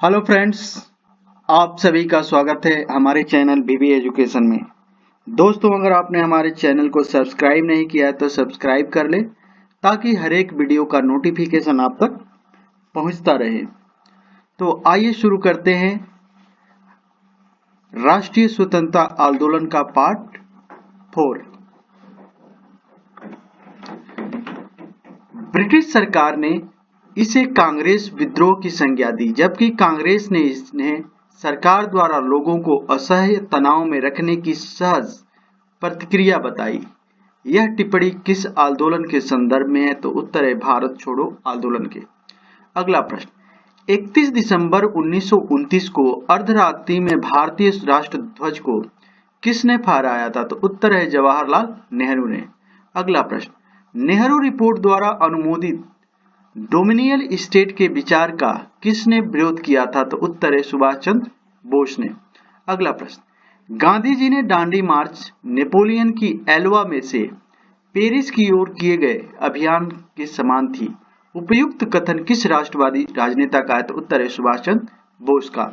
Hello friends, आप सभी का स्वागत है हमारे चैनल बीबी एजुकेशन में। दोस्तों, अगर आपने हमारे चैनल को सब्सक्राइब नहीं किया है तो सब्सक्राइब कर लें ताकि हर एक वीडियो का नोटिफिकेशन आप तक पहुंचता रहे। तो आइए शुरू करते हैं राष्ट्रीय स्वतंत्रता आंदोलन का पार्ट 4। ब्रिटिश सरकार ने इसे कांग्रेस विद्रोह की संज्ञा दी, जबकि कांग्रेस ने इन्हें सरकार द्वारा लोगों को असह्य तनाव में रखने की सहज प्रतिक्रिया बताई। यह टिप्पणी किस आंदोलन के संदर्भ में है? तो उत्तर है भारत छोड़ो आंदोलन के। अगला प्रश्न, 31 दिसंबर 1929 को अर्धरात्रि में भारतीय राष्ट्र ध्वज को किसने फहराया था? तो उत्तर है जवाहरलाल नेहरू ने। अगला प्रश्न, नेहरू रिपोर्ट द्वारा अनुमोदित डोमिनियल स्टेट के विचार का किसने विरोध किया था? तो उत्तर है सुभाष चंद्र बोस ने। अगला प्रश्न, गांधी जी ने दांडी मार्च नेपोलियन की एल्वा में से पेरिस की ओर किए गए अभियान के समान थी। उपयुक्त कथन किस राष्ट्रवादी राजनेता का है? तो उत्तर है सुभाष चंद्र बोस का।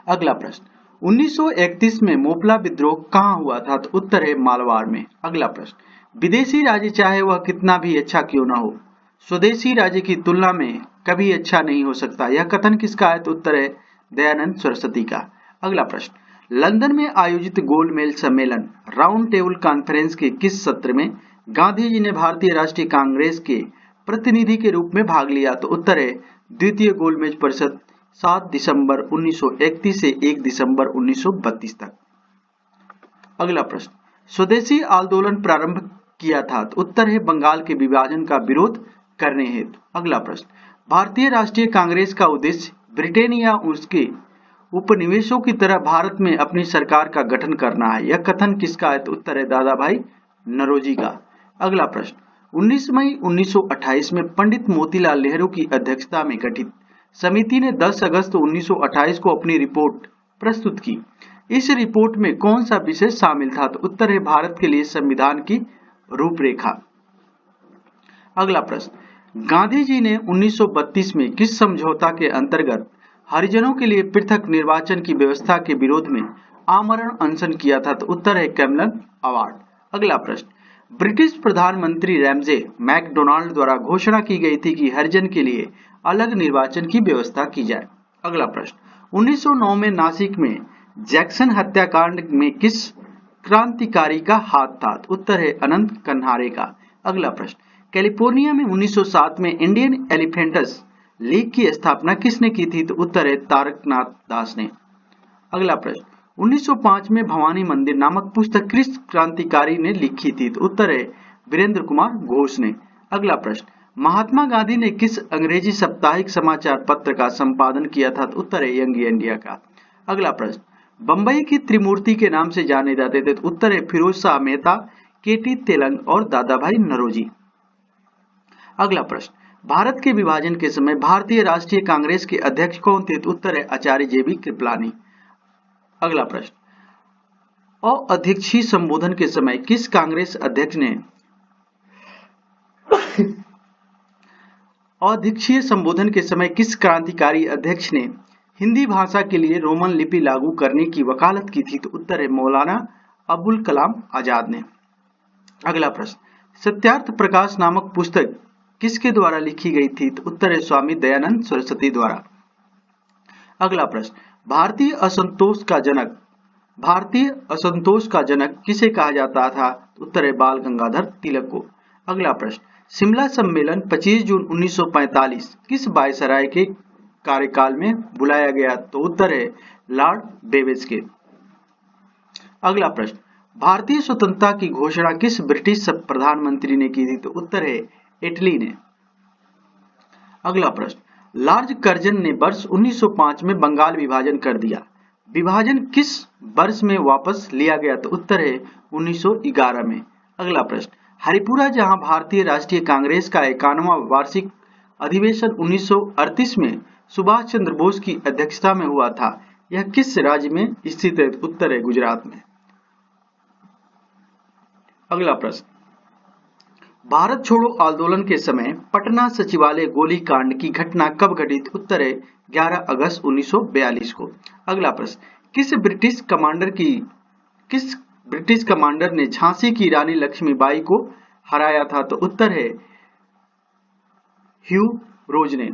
अगला प्रश्न, 1931 में मोपला विद्रोह कहाँ हुआ था? तो उत्तर है मालवाड़ में। अगला प्रश्न, विदेशी राज्य चाहे वह कितना भी अच्छा क्यों न हो, स्वदेशी राज्य की तुलना में कभी अच्छा नहीं हो सकता। यह कथन किसका है? तो उत्तर है दयानंद सरस्वती का। अगला प्रश्न, लंदन में आयोजित गोलमेज सम्मेलन राउंड टेबल कॉन्फ्रेंस के किस सत्र में गांधी जी ने भारतीय राष्ट्रीय कांग्रेस के प्रतिनिधि के रूप में भाग लिया? तो उत्तर है द्वितीय गोलमेज परिषद 7 दिसंबर 1931 से 1 दिसंबर 1932 तक। अगला प्रश्न, स्वदेशी आंदोलन प्रारंभ किया था? तो उत्तर है बंगाल के विभाजन का विरोध करने हेतु। अगला प्रश्न, भारतीय राष्ट्रीय कांग्रेस का उद्देश्य ब्रिटेन या उसके उपनिवेशों की तरह भारत में अपनी सरकार का गठन करना है। यह कथन किसका है? तो उत्तर है दादा भाई नौरोजी का। अगला प्रश्न, 19 मई 1928 में पंडित मोतीलाल नेहरू की अध्यक्षता में गठित समिति ने 10 अगस्त 1928 को अपनी रिपोर्ट प्रस्तुत की। इस रिपोर्ट में कौन सा विषय शामिल था? तो उत्तर है भारत के लिए संविधान की रूपरेखा। अगला प्रश्न, गांधी जी ने 1932 में किस समझौता के अंतर्गत हरिजनों के लिए पृथक निर्वाचन की व्यवस्था के विरोध में आमरण अनशन किया था? तो उत्तर है कैमलन अवार्ड। अगला प्रश्न, ब्रिटिश प्रधानमंत्री रैमजे मैकडोनाल्ड द्वारा घोषणा की गई थी कि हरिजन के लिए अलग निर्वाचन की व्यवस्था की जाए। अगला प्रश्न, 1909 में नासिक में जैक्सन हत्याकांड में किस क्रांतिकारी का हाथ था? तो उत्तर है अनंत कन्हारे का। अगला प्रश्न, कैलिफोर्निया में 1907 में इंडियन एलिफेंटस लीग की स्थापना किसने की थी? तो उत्तर है तारकनाथ दास ने। अगला प्रश्न, 1905 में भवानी मंदिर नामक पुस्तक किस क्रांतिकारी ने लिखी थी? तो उत्तर है वीरेंद्र कुमार घोष ने। अगला प्रश्न, महात्मा गांधी ने किस अंग्रेजी साप्ताहिक समाचार पत्र का संपादन किया था? तो उत्तर है यंग इंडिया का। अगला प्रश्न, बंबई की त्रिमूर्ति के नाम से जाने जाते थे? तो उत्तर है फिरोज शाह मेहता, केटी तेलंग और दादा भाई नौरोजी। अगला प्रश्न, भारत के विभाजन के समय भारतीय राष्ट्रीय कांग्रेस के अध्यक्ष कौन थे? तो उत्तर है आचार्य जेबी कृपलानी। अगला प्रश्न, अध्यक्षीय संबोधन के समय किस कांग्रेस अध्यक्ष ने अध्यक्षीय संबोधन के समय किस क्रांतिकारी अध्यक्ष ने हिंदी भाषा के लिए रोमन लिपि लागू करने की वकालत की थी? तो उत्तर है मौलाना अबुल कलाम आजाद ने। अगला प्रश्न, सत्यार्थ प्रकाश नामक पुस्तक किसके द्वारा लिखी गई थी? तो उत्तर है स्वामी दयानंद सरस्वती द्वारा। अगला प्रश्न, भारतीय असंतोष का जनक किसे कहा जाता था? उत्तर है बाल गंगाधर तिलक को। अगला प्रश्न, शिमला सम्मेलन 25 जून 1945 किस वायसराय के कार्यकाल में बुलाया गया? तो उत्तर है लॉर्ड बेवेज के। अगला प्रश्न, भारतीय स्वतंत्रता की घोषणा किस ब्रिटिश प्रधानमंत्री ने की थी? तो उत्तर है इटली ने। अगला प्रश्न, लॉर्ड कर्जन ने वर्ष 1905 में बंगाल विभाजन कर दिया। विभाजन किस वर्ष में वापस लिया गया? तो उत्तर है 1911 में। अगला प्रश्न, हरिपुरा जहां भारतीय राष्ट्रीय कांग्रेस का 51वां वार्षिक अधिवेशन 1938 में सुभाष चंद्र बोस की अध्यक्षता में हुआ था, यह किस राज्य में स्थित है? उत्तर है गुजरात में। अगला प्रश्न, भारत छोड़ो आंदोलन के समय पटना सचिवालय गोलीकांड की घटना कब घटित? उत्तर है 11 अगस्त 1942 को। अगला प्रश्न, किस ब्रिटिश कमांडर ने झांसी की रानी लक्ष्मीबाई को हराया था? तो उत्तर है ह्यू रोज ने।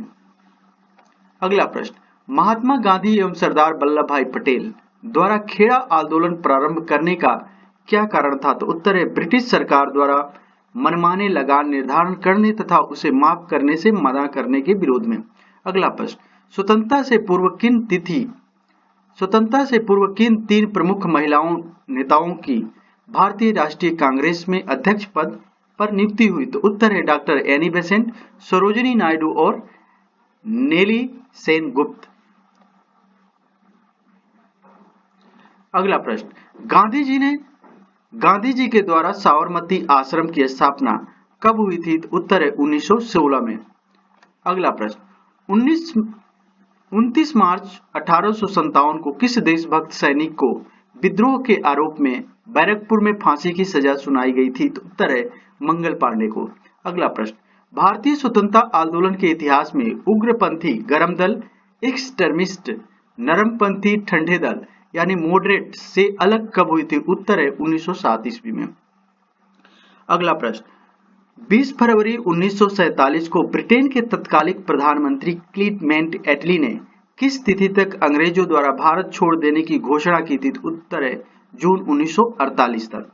अगला प्रश्न, महात्मा गांधी एवं सरदार वल्लभ भाई पटेल द्वारा खेड़ा आंदोलन प्रारंभ करने का क्या कारण था? तो उत्तर है ब्रिटिश सरकार द्वारा मनमाने लगान निर्धारण करने तथा उसे माफ करने से मना करने के विरोध में। अगला प्रश्न, स्वतंत्रता से पूर्व किन 3 प्रमुख महिलाओं नेताओं की भारतीय राष्ट्रीय कांग्रेस में अध्यक्ष पद पर नियुक्ति हुई? तो उत्तर है doctor Annie Besant, Sarojini Naidu और नेली सेनगुप्त। अगला प्रश्न, गांधी जी के द्वारा साबरमती आश्रम की स्थापना कब हुई थी? तो उत्तर है 1916 में। अगला प्रश्न, 29 मार्च 1857 को किस देशभक्त सैनिक को विद्रोह के आरोप में बैरकपुर में फांसी की सजा सुनाई गई थी? तो उत्तर है मंगल पांडे को। अगला प्रश्न, भारतीय स्वतंत्रता आंदोलन के इतिहास में उग्रपंथी गरम दल, एक्सट्रीमिस्ट नरमपंथी ठंडे दल यानी मॉडरेट से अलग कब हुई थी? उत्तर है 1907 ईस्वी में। अगला प्रश्न, 20 फरवरी 1947 को ब्रिटेन के तत्कालिक प्रधानमंत्री क्लीमेंट एटली ने किस तिथि तक अंग्रेजों द्वारा भारत छोड़ देने की घोषणा की थी? उत्तर है जून 1948 तक।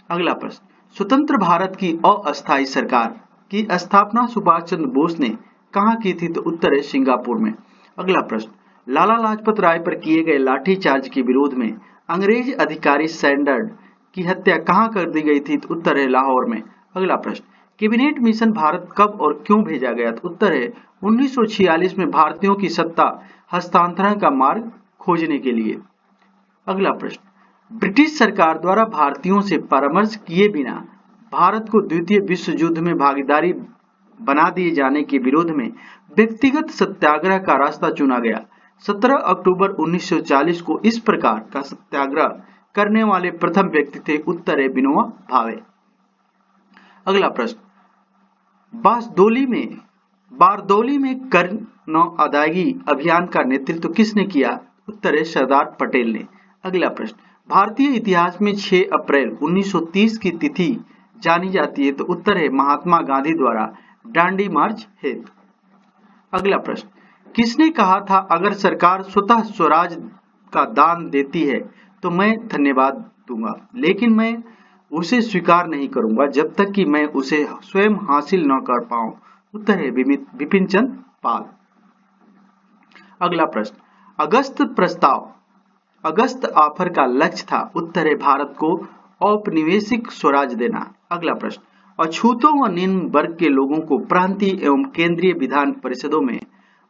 अगला प्रश्न, स्वतंत्र भारत की अस्थायी सरकार की स्थापना सुभाष चंद्र बोस ने कहां की थी? तो उत्तर है सिंगापुर में। अगला प्रश्न, लाला लाजपत राय पर किए गए लाठीचार्ज के विरोध में अंग्रेज अधिकारी सैंडर्ड की हत्या कहां कर दी गई थी? तो उत्तर है लाहौर में। अगला प्रश्न, कैबिनेट मिशन भारत कब और क्यों भेजा गया? तो उत्तर है 1946 में भारतीयों की सत्ता हस्तांतरण का मार्ग खोजने के लिए। अगला प्रश्न, ब्रिटिश सरकार द्वारा भारतीयों से परामर्श किए बिना भारत को द्वितीय विश्व युद्ध में भागीदारी बना दिए जाने के विरोध में व्यक्तिगत सत्याग्रह का रास्ता चुना गया। 17 अक्टूबर 1940 को इस प्रकार का सत्याग्रह करने वाले प्रथम व्यक्ति थे। उत्तर है विनोबा भावे। अगला प्रश्न, बारदौली में कर नौ अदायगी अभियान का नेतृत्व किसने किया? उत्तर है सरदार पटेल ने। अगला प्रश्न, भारतीय इतिहास में 6 अप्रैल 1930 की तिथि जानी जाती है? तो उत्तर है महात्मा गांधी द्वारा दांडी मार्च हेतु। अगला प्रश्न, किसने कहा था अगर सरकार स्वतः स्वराज का दान देती है तो मैं धन्यवाद दूंगा, लेकिन मैं उसे स्वीकार नहीं करूंगा जब तक कि मैं उसे स्वयं हासिल न कर पाऊं? उत्तर है बिपिन चंद्र पाल। अगला प्रश्न, अगस्त ऑफर का लक्ष्य था? उत्तर है भारत को औपनिवेशिक स्वराज देना। अगला प्रश्न, अछूतों व निम्न वर्ग के लोगों को प्रांतीय एवं केंद्रीय विधान परिषदों में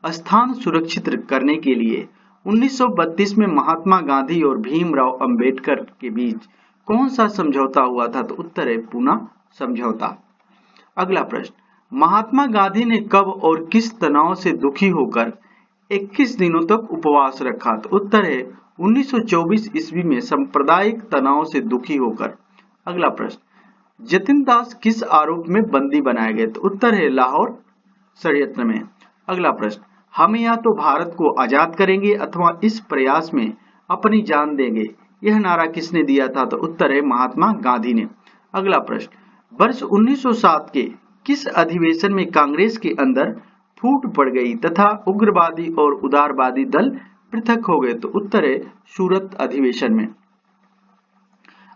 स्थान सुरक्षित करने के लिए 1932 में महात्मा गांधी और भीमराव अंबेडकर के बीच कौन सा समझौता हुआ था? तो उत्तर है पूना समझौता। अगला प्रश्न, महात्मा गांधी ने कब और किस तनाव से दुखी होकर 21 दिनों तक उपवास रखा? तो उत्तर है 1924 ईस्वी में सांप्रदायिक तनाव से दुखी होकर। अगला प्रश्न, जतिन दास किस आरोप में बंदी बनाए गए? तो उत्तर है लाहौर षड्यंत्र में। अगला प्रश्न, हम या तो भारत को आजाद करेंगे अथवा इस प्रयास में अपनी जान देंगे, यह नारा किसने दिया था? तो उत्तर है महात्मा गांधी ने। अगला प्रश्न, वर्ष 1907 के किस अधिवेशन में कांग्रेस के अंदर फूट पड़ गई तथा उग्रवादी और उदारवादी दल पृथक हो गए? तो उत्तर है सूरत अधिवेशन में।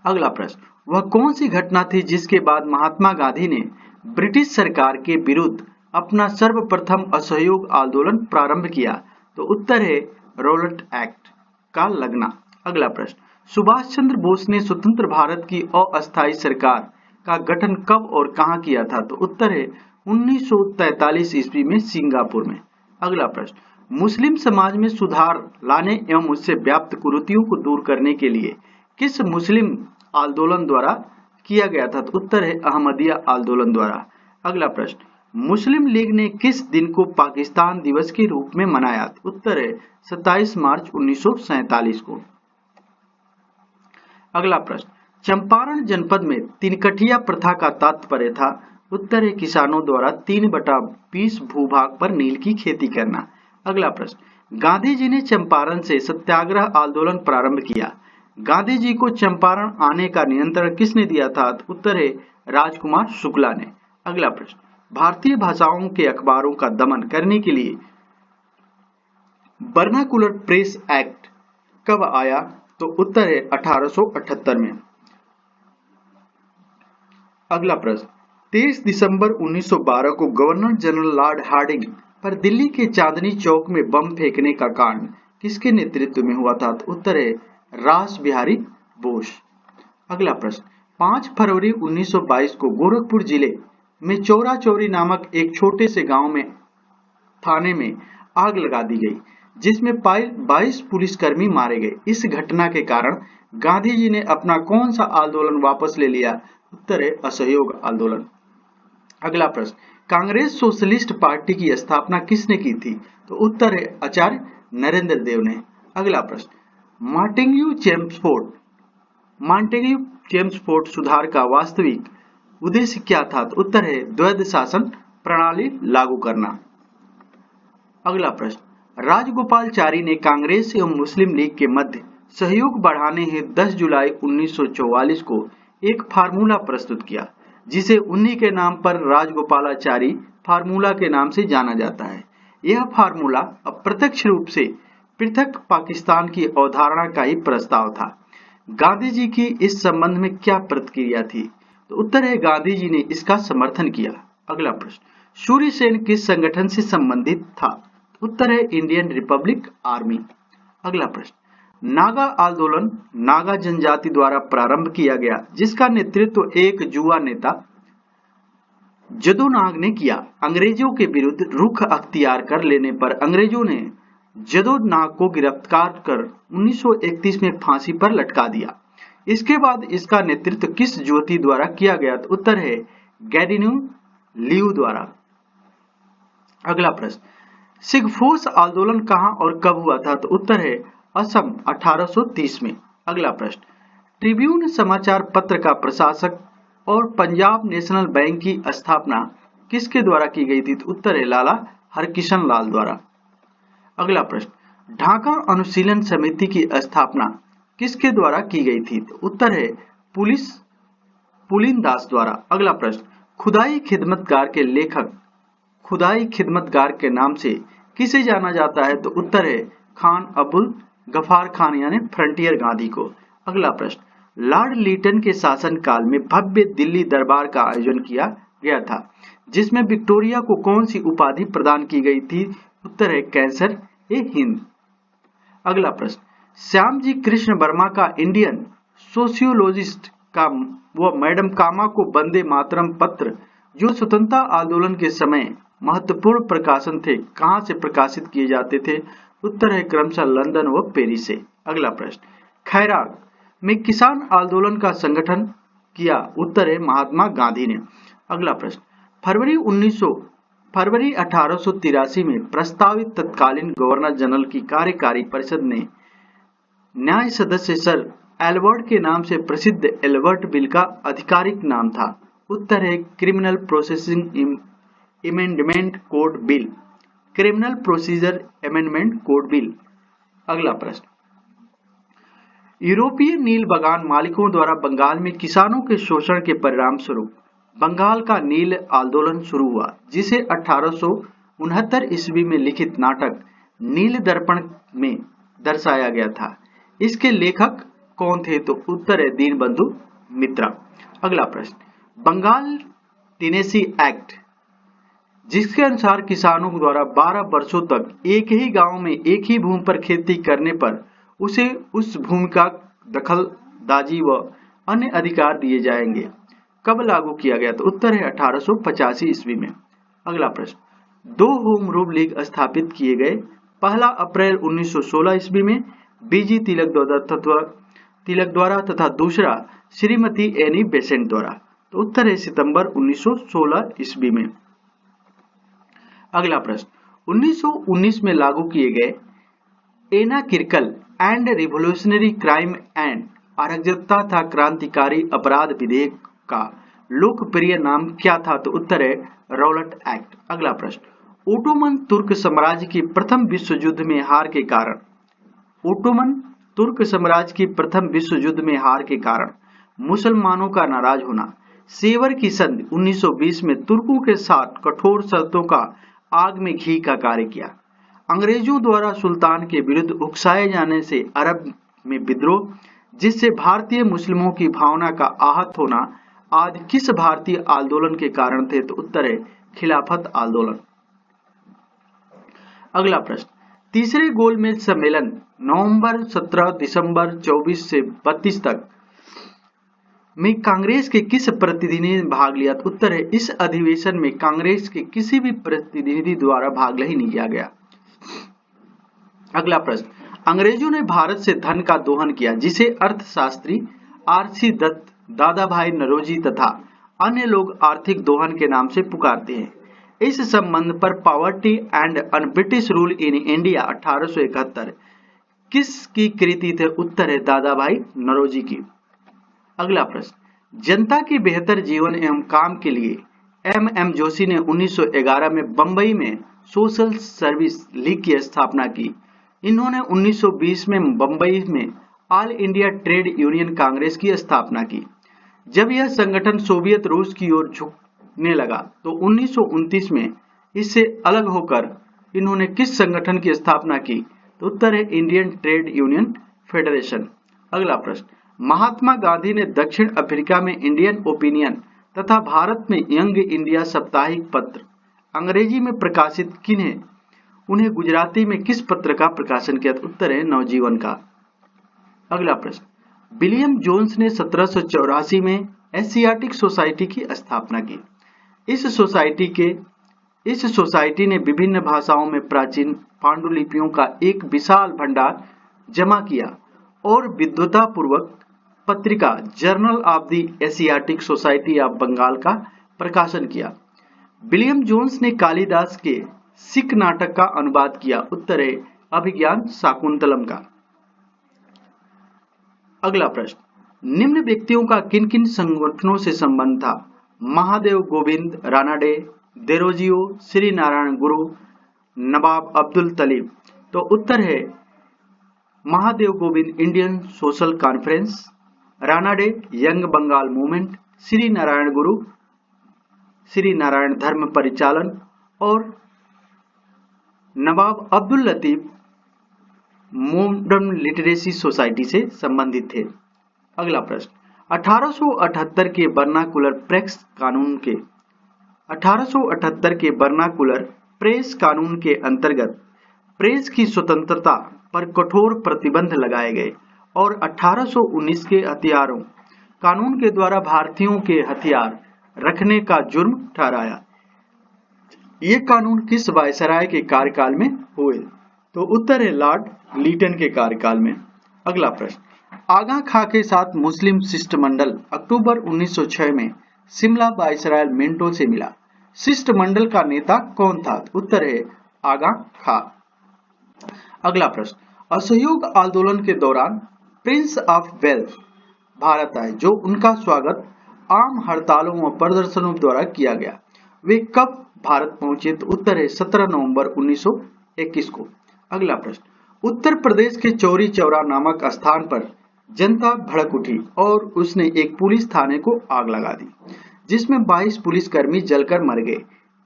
अगला प्रश्न, वह कौन सी घटना थी जिसके बाद महात्मा गांधी ने ब्रिटिश सरकार के विरुद्ध अपना सर्वप्रथम असहयोग आंदोलन प्रारंभ किया? तो उत्तर है रॉलेट एक्ट का लगना। अगला प्रश्न, सुभाष चंद्र बोस ने स्वतंत्र भारत की अस्थायी सरकार का गठन कब और कहां किया था? तो उत्तर है 1943 ईस्वी में सिंगापुर में। अगला प्रश्न, मुस्लिम समाज में सुधार लाने एवं उससे व्याप्त कुरीतियों को दूर करने के लिए किस मुस्लिम आंदोलन द्वारा किया गया था? तो उत्तर है अहमदिया आंदोलन द्वारा। अगला प्रश्न, मुस्लिम लीग ने किस दिन को पाकिस्तान दिवस के रूप में मनाया? उत्तर है 27 मार्च 1947 को। अगला प्रश्न, चंपारण जनपद में तिनकठिया प्रथा का तात्पर्य था? उत्तर है किसानों द्वारा 3/20 भूभाग पर नील की खेती करना। अगला प्रश्न, गांधी जी ने चंपारण से सत्याग्रह आंदोलन प्रारंभ किया। गांधी जी को चंपारण आने का नियंत्रण किसने दिया था? उत्तर है राजकुमार शुक्ला ने। अगला प्रश्न, भारतीय भाषाओं के अखबारों का दमन करने के लिए वर्नाकुलर प्रेस एक्ट कब आया? तो उत्तर है 1878 में। अगला प्रश्न, 23 दिसंबर 1912 को गवर्नर जनरल लॉर्ड हार्डिंग पर दिल्ली के चांदनी चौक में बम फेंकने का कांड किसके नेतृत्व में हुआ था? तो उत्तर है रास बिहारी बोस। अगला प्रश्न, 5 फरवरी 1922 को गोरखपुर जिले में चौरा चौरी नामक एक छोटे से गांव में थाने में आग लगा दी गई, जिसमें 22 पुलिसकर्मी मारे गए। इस घटना के कारण गांधी जी ने अपना कौन सा आंदोलन वापस ले लिया? उत्तर है असहयोग आंदोलन। अगला प्रश्न, कांग्रेस सोशलिस्ट पार्टी की स्थापना किसने की थी? तो उत्तर है आचार्य नरेंद्र देव ने। अगला प्रश्न, मॉन्टेग्यू चेम्सफोर्ड सुधार का वास्तविक उद्देश्य क्या था? तो उत्तर है द्वैध शासन प्रणाली लागू करना। अगला प्रश्न, राजगोपालचारी ने कांग्रेस एवं मुस्लिम लीग के मध्य सहयोग बढ़ाने हेतु 10 जुलाई 1944 को एक फार्मूला प्रस्तुत किया, जिसे उन्हीं के नाम पर राजगोपालाचारी फार्मूला के नाम से जाना जाता है। यह फार्मूला अप्रत्यक्ष रूप से पृथक पाकिस्तान की अवधारणा का ही प्रस्ताव था। गांधी जी की इस संबंध में क्या प्रतिक्रिया थी? तो उत्तर है गांधी जी ने इसका समर्थन किया। अगला प्रश्न, सूर्य सेन किस संगठन से संबंधित था? उत्तर है इंडियन रिपब्लिक आर्मी। अगला प्रश्न, नागा आंदोलन नागा जनजाति द्वारा प्रारंभ किया गया, जिसका नेतृत्व एक युवा नेता जदोनाग ने किया। अंग्रेजों के विरुद्ध रुख अख्तियार कर लेने पर अंग्रेजों ने जदोनाग को गिरफ्तार कर 1931 में फांसी पर लटका दिया। इसके बाद इसका नेतृत्व किस ज्योति द्वारा किया गया? तो उत्तर है गैडिनो लियू द्वारा। अगला प्रश्न, सिगफोर्स आंदोलन कहां और कब हुआ था? तो उत्तर है असम 1830 में। अगला प्रश्न, ट्रिब्यून समाचार पत्र का प्रशासक और पंजाब नेशनल बैंक की स्थापना किसके द्वारा की गई थी? तो उत्तर है लाला हरकिशन लाल द्वारा। अगला प्रश्न, ढाका अनुशीलन समिति की स्थापना किसके द्वारा की गई थी? तो उत्तर है पुलिन दास द्वारा। अगला प्रश्न, खुदाई खिदमतगार के लेखक खुदाई खिदमतगार के नाम से किसे जाना जाता है? तो उत्तर है खान अब्दुल गफार खान यानी फ्रंटियर गांधी को। अगला प्रश्न, लॉर्ड लीटन के शासनकाल में भव्य दिल्ली दरबार का आयोजन किया गया था, जिसमें विक्टोरिया को कौन सी उपाधि प्रदान की गई थी? उत्तर है कैंसर ए हिंद। अगला प्रश्न, श्यामजी कृष्ण वर्मा का इंडियन सोशियोलॉजिस्ट का व मैडम कामा को वंदे मातरम पत्र जो स्वतंत्रता आंदोलन के समय महत्वपूर्ण प्रकाशन थे, कहां से प्रकाशित किए जाते थे? उत्तर है क्रमशः लंदन व पेरिस से। अगला प्रश्न, खैराग में किसान आंदोलन का संगठन किया? उत्तर है महात्मा गांधी ने। अगला प्रश्न, फरवरी 1883 में प्रस्तावित तत्कालीन गवर्नर जनरल की कार्यकारी परिषद ने न्याय सदस्य सर एल्बर्ट के नाम से प्रसिद्ध एल्बर्ट बिल का आधिकारिक नाम था? उत्तर है criminal processing amendment code bill, criminal procedure amendment code bill. अगला प्रश्न, यूरोपीय नील बागान मालिकों द्वारा बंगाल में किसानों के शोषण के परिणाम स्वरूप बंगाल का नील आंदोलन शुरू हुआ, जिसे 1869 ईस्वी में लिखित नाटक नील दर्पण में दर्शाया गया था। इसके लेखक कौन थे? तो उत्तर है दीनबंधु मित्रा। अगला प्रश्न, बंगाल टेनेसी एक्ट, जिसके अनुसार किसानों द्वारा 12 वर्षों तक एक ही गांव में एक ही भूमि पर खेती करने पर उसे उस भूमि का दखलदाजी व अन्य अधिकार दिए जाएंगे, कब लागू किया गया? तो उत्तर है 1885 ईस्वी में। अगला प्रश्न, 2 होम रूल लीग स्थापित किए गए, पहला अप्रैल 1916 ईस्वी में बीजी तिलक द्वारा तथा दूसरा श्रीमती एनी बेसेंट द्वारा। तो उत्तर है सितंबर 1916 ईस्वी में। अगला प्रश्न, 1919 में लागू किए गए एनाकिर्कल एंड रिवोल्यूशनरी क्राइम एंड अराजकता तथा क्रांतिकारी अपराध विधेयक का लोकप्रिय नाम क्या था? तो उत्तर है रौलट एक्ट। अगला प्रश्न, ओटोमन तुर्क साम्राज्य की प्रथम विश्व युद्ध में हार के कारण, ओटोमन तुर्क साम्राज्य की प्रथम विश्व युद्ध में हार के कारण मुसलमानों का नाराज होना, सेवर की संधि 1920 में तुर्कों के साथ कठोर शर्तों का आग में घी का कार्य किया, अंग्रेजों द्वारा सुल्तान के विरुद्ध उकसाए जाने से अरब में विद्रोह जिससे भारतीय मुस्लिमों की भावना का आहत होना आदि किस भारतीय आंदोलन के कारण थे? तो उत्तर है खिलाफत आंदोलन। अगला प्रश्न, तीसरे गोलमेज सम्मेलन नवंबर 17 दिसंबर 24 से 32 तक में कांग्रेस के किस प्रतिनिधि ने भाग लिया? तो उत्तर है इस अधिवेशन में कांग्रेस के किसी भी प्रतिनिधि द्वारा भाग नहीं लिया गया। अगला प्रश्न, अंग्रेजों ने भारत से धन का दोहन किया जिसे अर्थशास्त्री आर.सी. दत्त, दादा भाई नौरोजी तथा अन्य लोग आर्थिक दोहन के नाम से पुकारते हैं। इस संबंध पर poverty and un British rule in India 1871 किसकी कृति थे? उत्तर है दादा भाई नौरोजी की। अगला प्रश्न, जनता के बेहतर जीवन एवं काम के लिए एम जोशी ने 1911 में बंबई में सोशल सर्विस लीग की स्थापना की। इन्होंने 1920 में बंबई में all India trade union Congress की स्थापना की। जब यह संगठन सोवियत रूस की ओर झुकने लगा तो 1929 में इससे अलग होकर इन्होंने किस संगठन की स्थापना की? तो उत्तर है इंडियन ट्रेड यूनियन फेडरेशन। अगला प्रश्न, महात्मा गांधी ने दक्षिण अफ्रीका में इंडियन ओपिनियन तथा भारत में यंग इंडिया साप्ताहिक पत्र अंग्रेजी में प्रकाशित किन्हें उन्हें गुजराती में किस पत्र का प्रकाशन किया? उत्तर है नवजीवन का। अगला प्रश्न, विलियम जोन्स ने 1784 में एशियाटिक सोसाइटी की स्थापना की। इस सोसाइटी ने विभिन्न भाषाओं में प्राचीन पांडुलिपियों का एक विशाल भंडार जमा किया और विद्वतापूर्वक पत्रिका journal of the Asiatic Society of Bengal का प्रकाशन किया। विलियम जोन्स ने कालिदास के सिख नाटक का अनुवाद किया। उत्तर है अभिज्ञान शाकुंतलम का। अगला प्रश्न, निम्न व्यक्तियों का किन किन संगठनों से संबंध था? महादेव गोविंद रानाडे, देरोजियो, श्री नारायण गुरु, नवाब अब्दुल तलीब। तो उत्तर है Mahadev Govind Indian social conference, Ranade young Bengal movement, Shri Narayan Guru Shri Narayan Dharma Paripalana और Nawab Abdul Latif modern literacy society से संबंधित थे। अगला प्रश्न, 1878 के वर्नाकुलर प्रेस कानून के अंतर्गत प्रेस की स्वतंत्रता पर कठोर प्रतिबंध लगाए गए और 1819 के हथियारों कानून के द्वारा भारतीयों के हथियार रखने का जुर्म ठहराया। ये कानून किस वायसराय के कार्यकाल में हुए? तो उत्तर है लॉर्ड लीटन के कार्यकाल में। अगला प्रश्न, आगा खां के साथ मुस्लिम शिष्टमंडल अक्टूबर 1906 में शिमला वायसराय मिंटो से मिला। शिष्टमंडल का नेता कौन था? उत्तर है आगा खां। अगला प्रश्न, असहयोग आंदोलन के दौरान प्रिंस ऑफ वेल्स भारत आए जो उनका स्वागत आम हड़तालों व प्रदर्शनों द्वारा किया गया। वे कब भारत पहुंचे? तो उत्तर है 17 नवंबर 1921 को। अगला प्रश्न, उत्तर प्रदेश के चौरी चौरा नामक स्थान पर जनता भड़क उठी और उसने एक पुलिस थाने को आग लगा दी जिसमें 22 पुलिसकर्मी जलकर मर गए।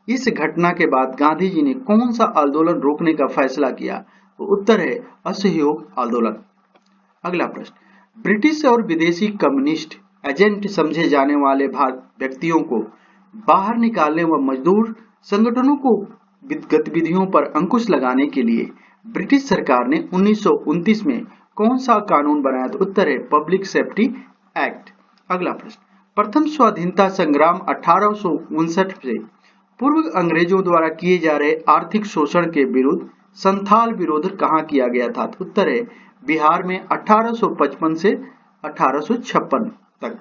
इस घटना के बाद गांधी जी ने कौन सा आंदोलन रोकने का फैसला किया? तो उत्तर है असहयोग आंदोलन। अगला प्रश्न, ब्रिटिश और विदेशी कम्युनिस्ट एजेंट समझे जाने वाले व्यक्तियों को बाहर निकालने व मजदूर संगठनों को गतिविधियों पर अंकुश लगाने के लिए ब्रिटिश सरकार ने 1929 में कौन सा कानून बनाया? तो उत्तर है पब्लिक सेफ्टी एक्ट। अगला प्रश्न, प्रथम स्वाधीनता संग्राम 1859 से पूर्व अंग्रेजों द्वारा किए जा रहे आर्थिक शोषण के विरुद्ध संथाल विरोध कहाँ किया गया था? तो उत्तर है बिहार में 1855 से 1856 तक।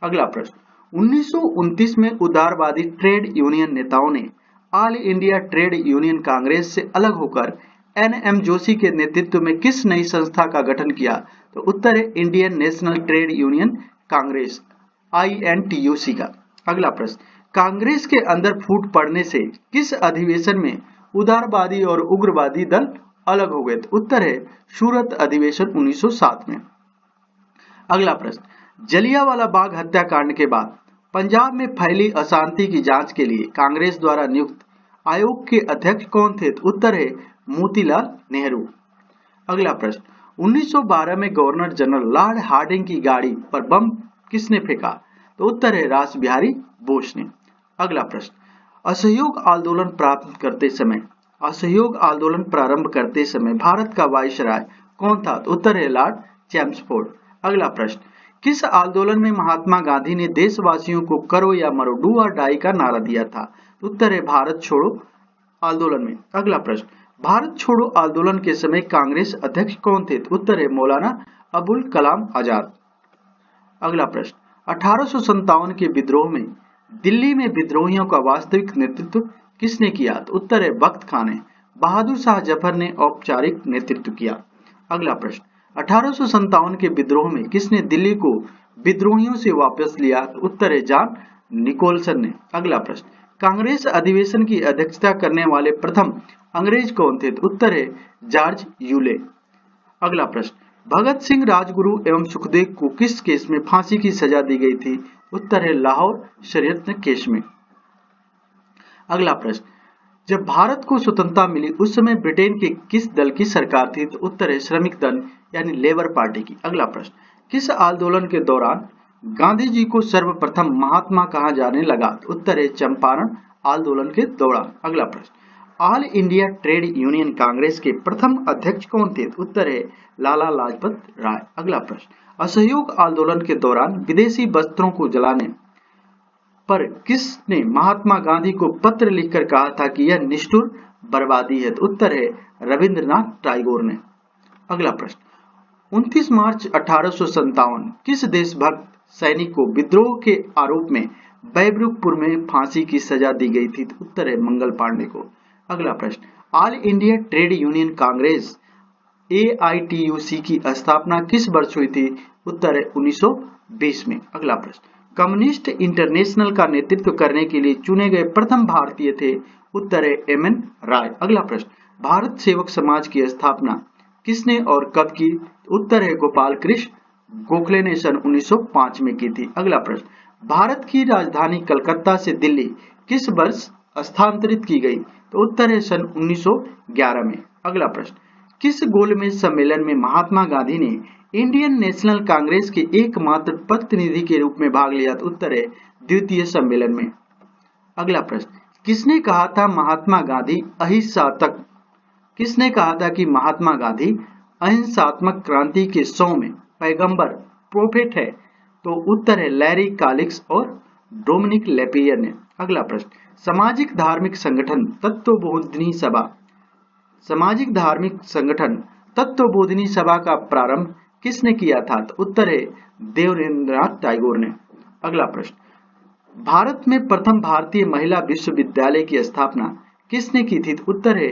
अगला प्रश्न, 1929 में उदारवादी ट्रेड यूनियन नेताओं ने all India trade union Congress से अलग होकर एम जोशी के नेतृत्व में किस नई संस्था का गठन किया? तो उत्तर है Indian national trade union Congress INTUC का। अगला प्रश्न, कांग्रेस के अंदर फूट पड़ने से किस अधिवेशन में उदारवादी और उग्रवादी दल अलग हो गए थे? उत्तर है सूरत अधिवेशन 1907 में। अगला प्रश्न, जलियांवाला बाग हत्याकांड के बाद पंजाब में फैली अशांति की जांच के लिए कांग्रेस द्वारा नियुक्त आयोग के अध्यक्ष कौन थे? उत्तर है मोतीलाल नेहरू। अगला प्रश्न, 1912 में गवर्नर जनरल लॉर्ड हार्डिंग की गाड़ी पर बम किसने फेंका? तो उत्तर है रास बिहारी बोस ने। अगला प्रश्न, असहयोग आंदोलन प्रारंभ करते समय भारत का वायसराय कौन था? तो उत्तर है लॉर्ड चैम्सफोर्ड। अगला प्रश्न, किस आंदोलन में महात्मा गांधी ने देशवासियों को करो या मरो, डू और डाई का नारा दिया था? तो उत्तर है भारत छोड़ो आंदोलन में। अगला प्रश्न, भारत छोड़ो आंदोलन के समय कांग्रेस अध्यक्ष कौन थे? तो उत्तर है मौलाना अबुल कलाम आजाद। अगला प्रश्न, 1857 के विद्रोह में दिल्ली में विद्रोहियों का वास्तविक नेतृत्व किसने किया? तो उत्तर है बख्त खान ने। बहादुर शाह जफर ने औपचारिक नेतृत्व किया। अगला प्रश्न, 1857 के विद्रोह में किसने दिल्ली को विद्रोहियों से वापस लिया? तो उत्तर है जॉन निकोलसन ने। अगला प्रश्न, कांग्रेस अधिवेशन की अध्यक्षता करने वाले प्रथम अंग्रेज कौन थे? तो उत्तर है जॉर्ज यूले। अगला प्रश्न, भगत सिंह, राजगुरु एवं सुखदेव को किस केस में फांसी की सजा दी गई थी? उत्तर है लाहौर षड्यंत्र केस में। अगला प्रश्न, जब भारत को स्वतंत्रता मिली उस समय ब्रिटेन के किस दल की सरकार थी? तो उत्तर है श्रमिक दल यानी लेबर पार्टी की। अगला प्रश्न, किस आंदोलन के दौरान गांधी जी को सर्वप्रथम महात्मा कहा जाने लगा? तो उत्तर है चंपारण आंदोलन के दौरान। अगला प्रश्न, all India trade union Congress के प्रथम अध्यक्ष कौन थे? तो उत्तर है लाला लाजपत राय। अगला प्रश्न, असहयोग आंदोलन के दौरान विदेशी वस्त्रों को जलाने पर किसने महात्मा गांधी को पत्र लिखकर कहा था कि यह निष्ठुर बर्बादी है? तो उत्तर है रविंद्रनाथ टैगोर ने। अगला प्रश्न, 29 मार्च 1857 किस देशभक्त सैनिक को विद्रोह के आरोप में बैबरुखपुर में फांसी की सजा दी गई थी? तो उत्तर है मंगल पांडे को। अगला प्रश्न, all India trade union Congress AITUC की स्थापना किस वर्ष हुई थी? उत्तर है 1920 में। अगला प्रश्न, कम्युनिस्ट इंटरनेशनल का नेतृत्व करने के लिए चुने गए प्रथम भारतीय थे? उत्तर है MN राय। अगला प्रश्न, भारत सेवक समाज की स्थापना किसने और कब की? उत्तर है गोपाल कृष्ण गोखले ने सन 1905 में की थी। अगला प्रश्न, भारत की राजधानी कलकत्ता से दिल्ली किस वर्ष स्थानांतरित की गई? तो उत्तर है सन 1911 में। अगला प्रश्न, किस गोलमेज सम्मेलन में महात्मा गांधी ने इंडियन नेशनल कांग्रेस के एकमात्र प्रतिनिधि के रूप में भाग लिया? तो उत्तर है द्वितीय सम्मेलन में। अगला प्रश्न, किसने कहा था कि महात्मा गांधी अहिंसात्मक क्रांति के 100 में पैगंबर प्रोफेट है? तो उत्तर है लैरी कालिक्स और डोमिनिक लेपियर ने। अगला प्रश्न, सामाजिक धार्मिक संगठन तत्वबोधिनी सभा का प्रारंभ किसने किया था? तो उत्तर है देवेंद्रनाथ टैगोर ने। अगला प्रश्न, भारत में प्रथम भारतीय महिला विश्वविद्यालय की स्थापना किसने की थी? तो उत्तर है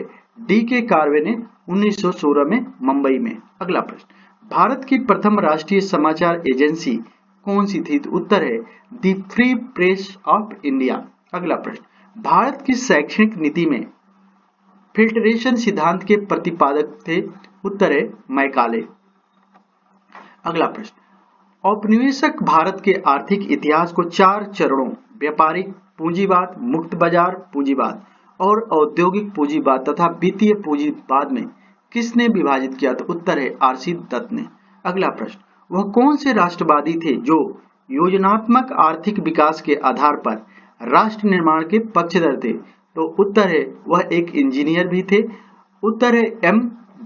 DK कार्वे ने 1916 में मुंबई में। अगला प्रश्न, भारत की प्रथम राष्ट्रीय समाचार एजेंसी कौन सी थी? तो उत्तर है दी फ्री प्रेस ऑफ इंडिया। अगला प्रश्न, भारत की शैक्षणिक नीति में फिल्टरेशन सिद्धांत के प्रतिपादक थे? उत्तर है मैकाले। अगला प्रश्न, औपनिवेशिक भारत के आर्थिक इतिहास को 4 चरणों व्यापारिक पूंजीवाद, मुक्त बाजार पूंजीवाद और औद्योगिक पूंजीवाद तथा वित्तीय पूंजीवाद में किसने विभाजित किया? तो उत्तर है RC दत्त ने। अगला प्रश्न, वह कौन से राष्ट्रवादी थे जो योजनात्मक आर्थिक विकास के आधार पर राष्ट्र निर्माण के पक्षधर थे? तो उत्तर है वह एक इंजीनियर भी थे। उत्तर है M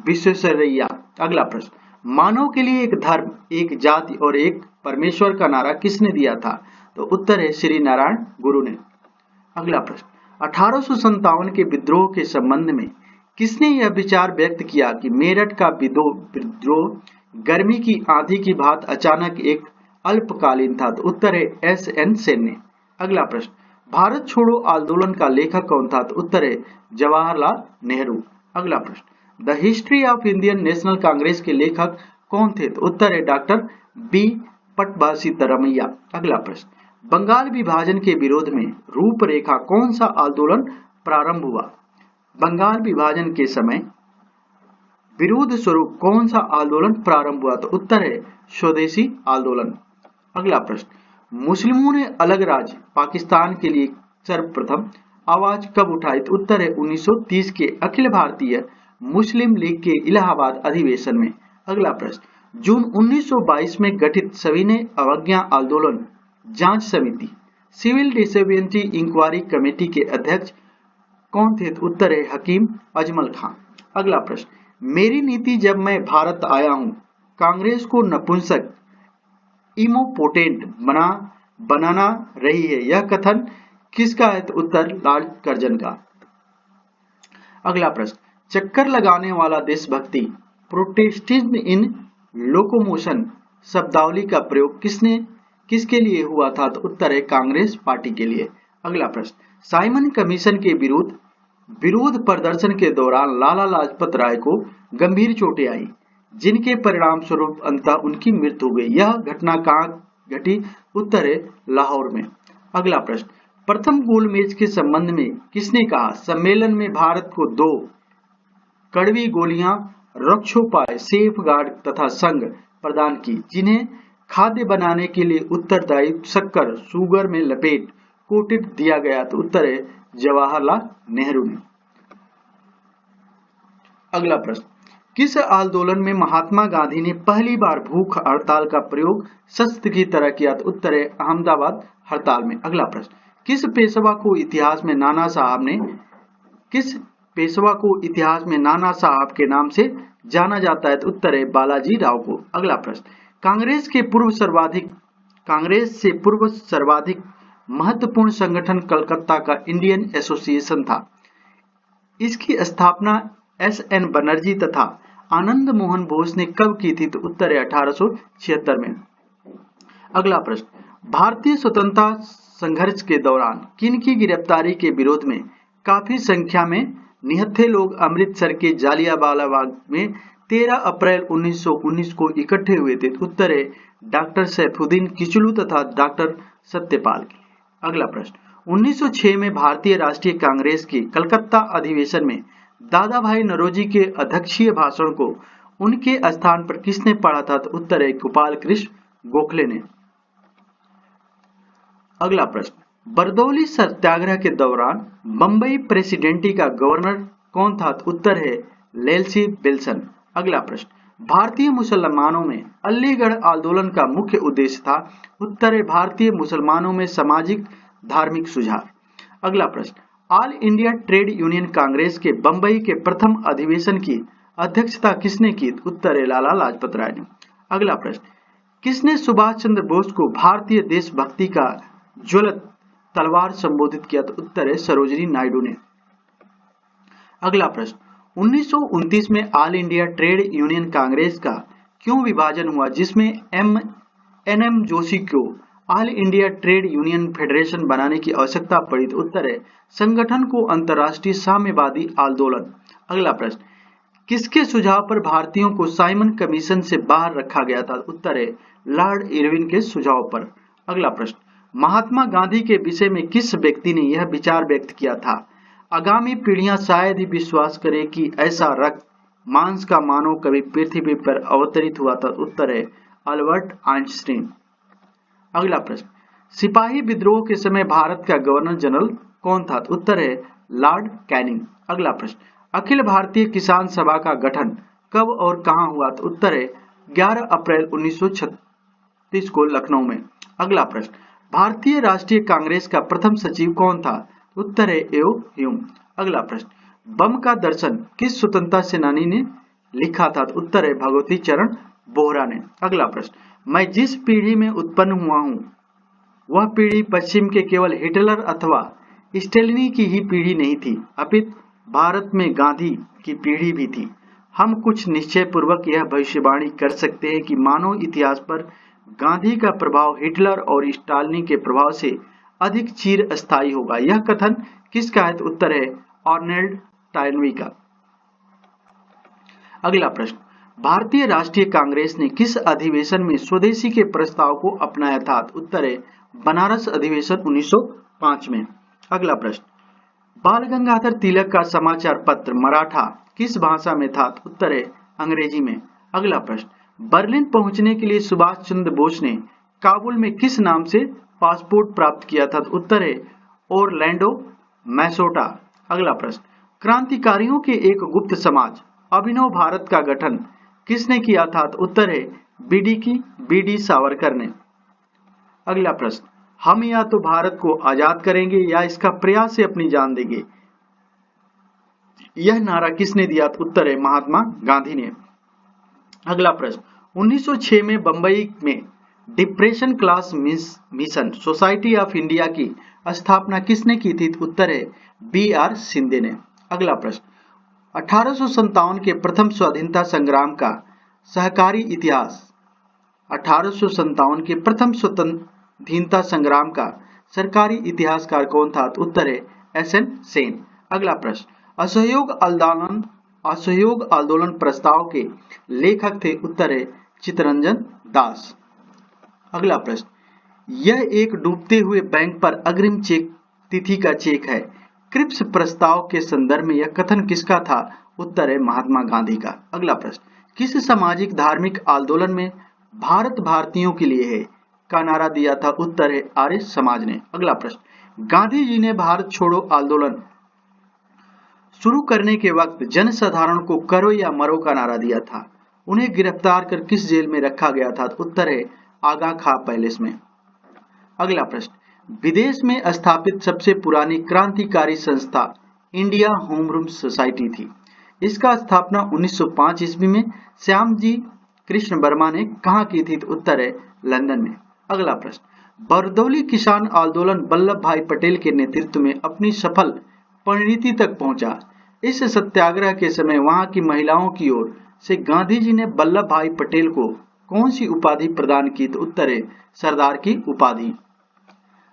विश्वेश्वरैया। अगला प्रश्न, मानव के लिए एक धर्म, एक जाति और एक परमेश्वर का नारा किसने दिया था? तो उत्तर है श्री नारायण गुरु ने। अगला प्रश्न, 1857 के विद्रोह के संबंध में किसने यह विचार व्यक्त किया कि मेरठ का विद्रोह गर्मी की आंधी की भांति अचानक एक अल्पकालीन था? तो उत्तर है SN सेन ने। अगला प्रश्न, भारत छोड़ो आंदोलन का लेखक कौन था? तो उत्तर है जवाहरलाल नेहरू। अगला प्रश्न, the history of Indian national Congress के लेखक कौन थे? तो उत्तर है डॉक्टर B पटभाषी तरमैया। अगला प्रश्न, बंगाल विभाजन के विरोध में रूपरेखा कौन सा आंदोलन प्रारंभ हुआ? बंगाल विभाजन के समय विरोध स्वरूप कौन सा आंदोलन प्रारंभ हुआ? तो उत्तर है स्वदेशी आंदोलन। अगला प्रश्न, मुस्लिमों ने अलग राज्य पाकिस्तान के लिए सर्वप्रथम आवाज कब उठाई? तो उत्तर है 1930 के अखिल भारतीय मुस्लिम लीग के इलाहाबाद अधिवेशन में। अगला प्रश्न, जून 1922 में गठित सविनय अवज्ञा आंदोलन जांच समिति सिविल डिसोबिडियंस इंक्वायरी कमेटी के अध्यक्ष कौन थे? तो उत्तर है हकीम अजमल खां। अगला प्रश्न, मेरी नीति जब मैं भारत आया हूं कांग्रेस को नपुंसक इमोपोटेंट बनाना रही है, यह कथन किसका है? तो उत्तर लॉर्ड कर्जन का। अगला प्रश्न, चक्कर लगाने वाला देशभक्ति प्रोटेस्टेंट इन लोकोमोशन शब्दावली का प्रयोग किसके लिए हुआ था? तो उत्तर है कांग्रेस पार्टी के लिए। अगला प्रश्न, साइमन कमीशन के विरोध प्रदर्शन के दौरान लाला लाजपत राय को गंभीर चोटें आई, जिनके परिणाम स्वरूप अंततः उनकी मृत्यु हो गई। यह घटना कहाँ घटी? उत्तर है लाहौर में। अगला प्रश्न, प्रथम गोलमेज के संबंध में किसने कहा? सम्मेलन में भारत को 2 कड़वी गोलियां रक्षोपाय सेफ गार्ड तथा संघ प्रदान की, जिन्हें खाद्य बनाने के लिए उत्तरदायी शक्कर शुगर में लपेट कोटेड दिया गया। तो उत्तर है जवाहरलाल नेहरू ने। अगला प्रश्न, किस आंदोलन में महात्मा गांधी ने पहली बार भूख हड़ताल का प्रयोग शस्त्र की तरह किया? तो उत्तर है अहमदाबाद हड़ताल में। अगला प्रश्न, किस पेशवा को इतिहास में नाना साहब के नाम से जाना जाता है? तो उत्तर है बालाजी राव को। अगला प्रश्न, कांग्रेस से पूर्व सर्वाधिक महत्वपूर्ण संगठन कलकत्ता का इंडियन एसोसिएशन था। इसकी स्थापना एस.एन. बनर्जी तथा आनंद मोहन बोस ने कब की थी? तो उत्तर है 1876 में। अगला प्रश्न, भारतीय स्वतंत्रता संघर्ष के दौरान किनकी गिरफ्तारी के विरोध में काफी संख्या में निहत्थे लोग अमृतसर के जालियांवाला बाग में 13 अप्रैल 1919 को इकट्ठे हुए थे? उत्तर है डॉक्टर सैफुद्दीन किचलू तथा डॉक्टर सत्यपाल की। अगला प्रश्न, 1906 में भारतीय राष्ट्रीय कांग्रेस के कलकत्ता अधिवेशन में दादा भाई नौरोजी के अध्यक्षीय भाषण को उनके स्थान पर किसने पढ़ा था? तो उत्तर है गोपाल कृष्ण गोखले ने। अगला प्रश्न, बरदौली सत्याग्रह के दौरान बंबई प्रेसिडेंसी का गवर्नर कौन था? तो उत्तर है लेस्ली विल्सन। अगला प्रश्न, भारतीय मुसलमानों में अलीगढ़ आंदोलन का मुख्य उद्देश्य था? उत्तर है भारतीय मुसलमानों में सामाजिक धार्मिक सुधार। अगला प्रश्न, all India trade union Congress के बंबई के प्रथम अधिवेशन की अध्यक्षता किसने की? उत्तर है लाला लाजपत राय ने। अगला प्रश्न, किसने सुभाष चंद्र बोस को भारतीय देशभक्ति का ज्वलंत तलवार संबोधित किया? तो उत्तर है सरोजिनी नायडू ने। अगला प्रश्न, 1929 में all India trade union Congress का क्यों विभाजन हुआ, जिसमें एन.एम. जोशी को all India trade union federation बनाने की आवश्यकता पड़ी? तो उत्तर है संगठन को अंतर्राष्ट्रीय साम्यवादी आंदोलन। अगला प्रश्न, किसके सुझाव पर भारतीयों को साइमन कमीशन से बाहर रखा गया था? उत्तर है लॉर्ड इरविन के सुझाव पर। अगला प्रश्न, महात्मा गांधी के विषय में किस व्यक्ति ने यह विचार व्यक्त किया था? आगामी पीढ़ियां शायद ही विश्वास करें कि ऐसा रक्त मांस का मानव कभी पृथ्वी पर अवतरित हुआ था। उत्तर है अल्बर्ट आइंस्टीन। अगला प्रश्न, सिपाही विद्रोह के समय भारत का गवर्नर जनरल कौन था? उत्तर है लॉर्ड कैनिंग। अगला प्रश्न, अखिल भारतीय किसान सभा का गठन कब और कहां हुआ? तो उत्तर है 11 अप्रैल 1936 को लखनऊ में। अगला प्रश्न, भारतीय राष्ट्रीय कांग्रेस का प्रथम सचिव कौन था? उत्तर है एओ ह्यूम। अगला प्रश्न, बम का दर्शन किस स्वतंत्रता सेनानी ने लिखा था? उत्तर है भगवती चरण बोहरा ने। अगला प्रश्न, मैं जिस पीढ़ी में उत्पन्न हुआ हूं वह पीढ़ी पश्चिम के केवल हिटलर अथवा स्टेलिनी की ही पीढ़ी नहीं थी, अपितु भारत में गांधी की पीढ़ी भी थी। हम कुछ निश्चय पूर्वक यह भविष्यवाणी कर सकते हैं कि मानव इतिहास पर गांधी का प्रभाव हिटलर और स्टालिनी के प्रभाव से अधिक चिर स्थायी होगा। यह कथन किसका है? तो उत्तर है आर्नल्ड टॉयनबी का। अगला प्रश्न, भारतीय राष्ट्रीय कांग्रेस ने किस अधिवेशन में स्वदेशी के प्रस्ताव को अपनाया था? उत्तर है बनारस अधिवेशन 1905 में। अगला प्रश्न, बाल गंगाधर तिलक का समाचार पत्र मराठा किस भाषा में था? उत्तर है अंग्रेजी में। अगला प्रश्न, बर्लिन पहुंचने के लिए सुभाष चंद्र बोस ने काबुल में किस नाम से पासपोर्ट प्राप्त किया था? उत्तर है ओरलैंडो मैसोटा। अगला प्रश्न, क्रांतिकारियों के एक गुप्त समाज अभिनव भारत का गठन किसने किया था? उत्तर है बीडी सावरकर ने। अगला प्रश्न, हम या तो भारत को आजाद करेंगे या इसका प्रयास से अपनी जान देंगे, यह नारा किसने दिया? उत्तर है महात्मा गांधी ने। अगला प्रश्न, 1906 में बंबई में depression class mission society of India की स्थापना किसने की थी? उत्तर है BR शिंदे ने। अगला प्रश्न, 1857 के प्रथम स्वाधीनता संग्राम का सहकारी इतिहास 1857 के प्रथम स्वतंत्रता संग्राम का सरकारी इतिहासकार कौन था? उत्तर है SN सेन। अगला प्रश्न, असहयोग आंदोलन प्रस्ताव के लेखक थे? उत्तर है चित्तरंजन दास। अगला प्रश्न, यह एक डूबते हुए बैंक पर अग्रिम चेक तिथि का चेक है, क्रिप्स प्रस्ताव के संदर्भ में यह कथन किसका था? उत्तर है महात्मा गांधी का। अगला प्रश्न, किस सामाजिक धार्मिक आंदोलन में भारत भारतीयों के लिए है का नारा दिया था? उत्तर है आर्य समाज ने। अगला प्रश्न, गांधी जी ने भारत छोड़ो आंदोलन शुरू करने के वक्त जनसाधारण को करो या मरो का नारा दिया था, उन्हें गिरफ्तार कर किस जेल में रखा गया था? उत्तर है आगा खां पैलेस में। अगला प्रश्न, विदेश में स्थापित सबसे पुरानी क्रांतिकारी संस्था इंडिया होम रूल सोसाइटी थी, इसका स्थापना 1905 ईस्वी में श्यामजी कृष्ण वर्मा ने कहाँ की थी? उत्तर है लंदन में। अगला प्रश्न, बरदौली किसान आंदोलन वल्लभ भाई पटेल के नेतृत्व में अपनी सफल परिणति तक पहुंचा, इस सत्याग्रह के समय वहां की महिलाओं की ओर से गांधी जी ने वल्लभ भाई पटेल को कौन सी उपाधि प्रदान की? तो उत्तर है सरदार की उपाधि।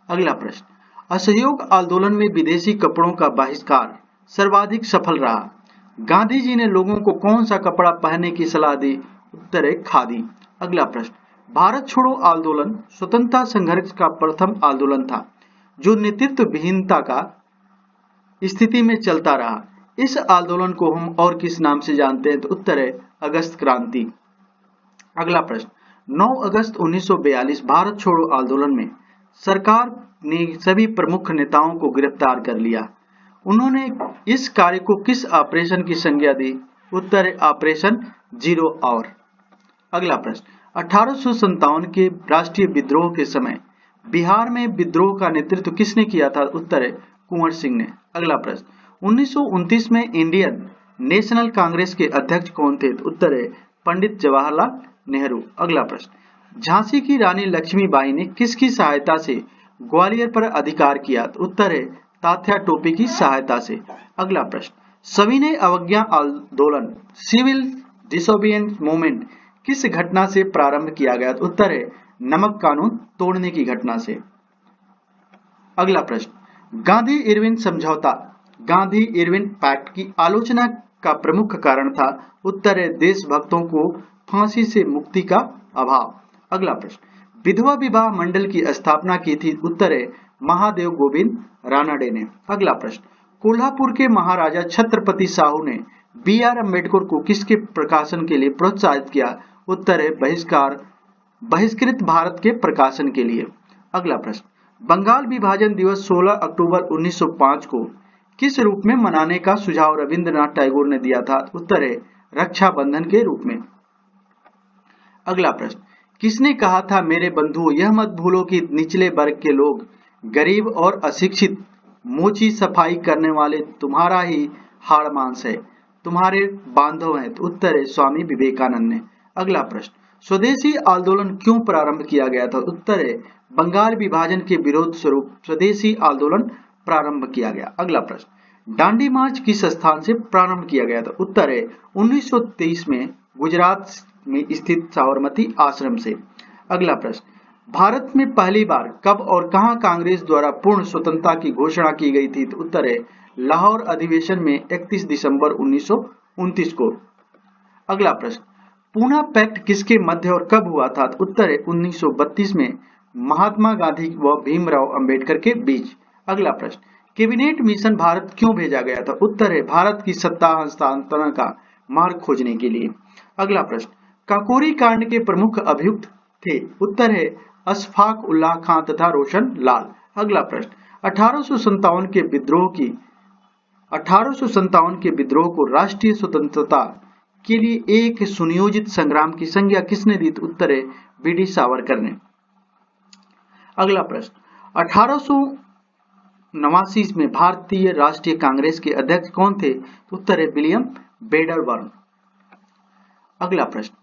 अगला प्रश्न, असहयोग आंदोलन में विदेशी कपड़ों का बहिष्कार सर्वाधिक सफल रहा, गांधी जी ने लोगों को कौन सा कपड़ा पहनने की सलाह दी? उत्तर है खादी। अगला प्रश्न, भारत छोड़ो आंदोलन स्वतंत्रता संघर्ष का प्रथम आंदोलन था जो नेतृत्व विहीनता का स्थिति में चलता रहा, इस आंदोलन को हम और किस नाम से जानते हैं? तो उत्तर है अगस्त क्रांति। अगला प्रश्न, 9 अगस्त 1942 भारत छोड़ो आंदोलन में सरकार ने सभी प्रमुख नेताओं को गिरफ्तार कर लिया, उन्होंने इस कार्य को किस ऑपरेशन की संज्ञा दी? उत्तर है ऑपरेशन जीरो आवर। अगला प्रश्न, 1857 के राष्ट्रीय विद्रोह के समय बिहार में विद्रोह का नेतृत्व किसने किया था? उत्तर है कुंवर सिंह ने। अगला प्रश्न, 1929 में इंडियन नेशनल कांग्रेस के अध्यक्ष कौन थे? उत्तर है पंडित जवाहरलाल नेहरू। अगला प्रश्न, झांसी की रानी लक्ष्मीबाई ने किसकी सहायता से ग्वालियर पर अधिकार किया? उत्तर है तात्या टोपे की सहायता से। अगला प्रश्न, सविनय अवज्ञा आंदोलन सिविल डिसोबिडियंस मूवमेंट किस घटना से प्रारंभ किया गया? उत्तर है नमक कानून तोड़ने की घटना से। अगला प्रश्न, गांधी इरविन समझौता गांधी इरविन पैक्ट की आलोचना का प्रमुख कारण था? उत्तर है देशभक्तों को फांसी से मुक्ति का अभाव। अगला प्रश्न, विधवा विवाह मंडल की स्थापना की थी? उत्तर है महादेव गोविंद रानडे ने। अगला प्रश्न, कोल्हापुर के महाराजा छत्रपति साहू ने BR अम्बेडकर को किसके प्रकाशन के लिए प्रोत्साहित किया? उत्तर है बहिष्कृत भारत के प्रकाशन के लिए। अगला प्रश्न, बंगाल विभाजन दिवस 16 अक्टूबर 1905 को किस रूप में मनाने का सुझाव रविंद्रनाथ टैगोर ने दिया था? उत्तर है रक्षाबंधन के रूप में। अगला प्रश्न, किसने कहा था मेरे बंधुओं यह मत भूलो कि निचले वर्ग के लोग गरीब और अशिक्षित मोची सफाई करने वाले तुम्हारा ही हाड़ मांस है, तुम्हारे बांधव हैं? तो उत्तर है स्वामी विवेकानंद ने। अगला प्रश्न, स्वदेशी आंदोलन क्यों प्रारंभ किया गया था? उत्तर है बंगाल विभाजन के विरोध स्वरूप स्वदेशी आंदोलन प्रारंभ किया गया। अगला प्रश्न, दांडी मार्च किस स्थान से प्रारंभ किया गया था? उत्तर है 1923 में गुजरात में स्थित साबरमती आश्रम से। अगला प्रश्न, भारत में पहली बार कब और कहां कांग्रेस द्वारा पूर्ण स्वतंत्रता की घोषणा की गई थी? तो उत्तर है लाहौर अधिवेशन में 31 दिसंबर 1929 को। अगला प्रश्न, पूना पैक्ट किसके मध्य और कब हुआ था? उत्तर है 1932 में महात्मा गांधी व भीमराव अंबेडकर के बीच। अगला प्रश्न, कैबिनेट मिशन भारत क्यों भेजा गया था? उत्तर है भारत की सत्ता हस्तांतरण का मार्ग खोजने के लिए। अगला प्रश्न, काकोरी कांड के प्रमुख अभियुक्त थे? उत्तर है अशफाक उल्लाह खां तथा रोशन लाल। अगला प्रश्न, 1857 के विद्रोह को राष्ट्रीय स्वतंत्रता के लिए एक सुनियोजित संग्राम की संज्ञा किसने दी? उत्तर है बी.डी. सावरकर ने। अगला प्रश्न, 1889 में भारतीय राष्ट्रीय कांग्रेस के अध्यक्ष कौन थे? उत्तर है विलियम बेडरबर्न। अगला प्रश्न,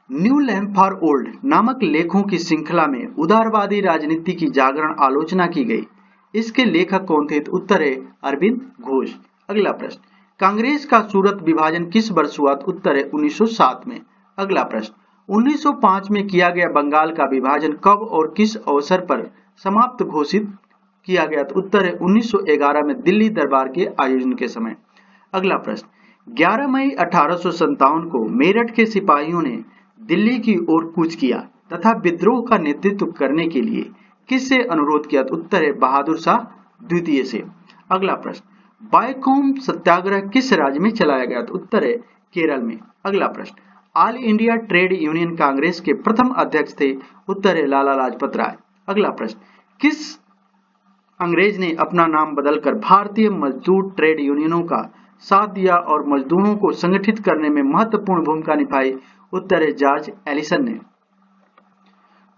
न्यू लैंप फॉर ओल्ड नामक लेखों की श्रृंखला में उदारवादी राजनीति की जागरण आलोचना की गई। इसके लेखक कौन थे? उत्तर है अरविंद घोष। अगला प्रश्न, कांग्रेस का सूरत विभाजन किस वर्ष हुआ? उत्तर है 1907 में। अगला प्रश्न, 1905 में किया गया बंगाल का विभाजन कब और किस अवसर पर समाप्त घोषित किया गया? उत्तर है 1911 में दिल्ली दरबार के आयोजन के समय। अगला प्रश्न, 11 मई 1857 को मेरठ के सिपाहियों ने दिल्ली की ओर कूच किया तथा विद्रोह का नेतृत्व करने के लिए किससे अनुरोध किया? उत्तर है बहादुर शाह द्वितीय से। अगला प्रश्न, बायकॉम सत्याग्रह किस राज्य में चलाया गया? उत्तर है केरल में। अगला प्रश्न, all India trade union Congress के प्रथम अध्यक्ष थे? उत्तर है लाला लाजपत राय। अगला प्रश्न, किस अंग्रेज ने अपना नाम बदलकर भारतीय मजदूर ट्रेड यूनियनों का साथ दिया और मजदूरों को संगठित करने में महत्वपूर्ण भूमिका निभाई? उत्तर है जॉर्ज एलिसन ने।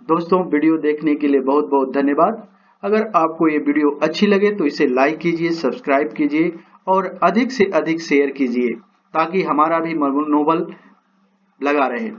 दोस्तों, वीडियो देखने के लिए बहुत बहुत धन्यवाद। अगर आपको ये वीडियो अच्छी लगे तो इसे लाइक कीजिए, सब्सक्राइब कीजिए और अधिक से अधिक शेयर कीजिए ताकि हमारा भी मनोबल लगा रहे।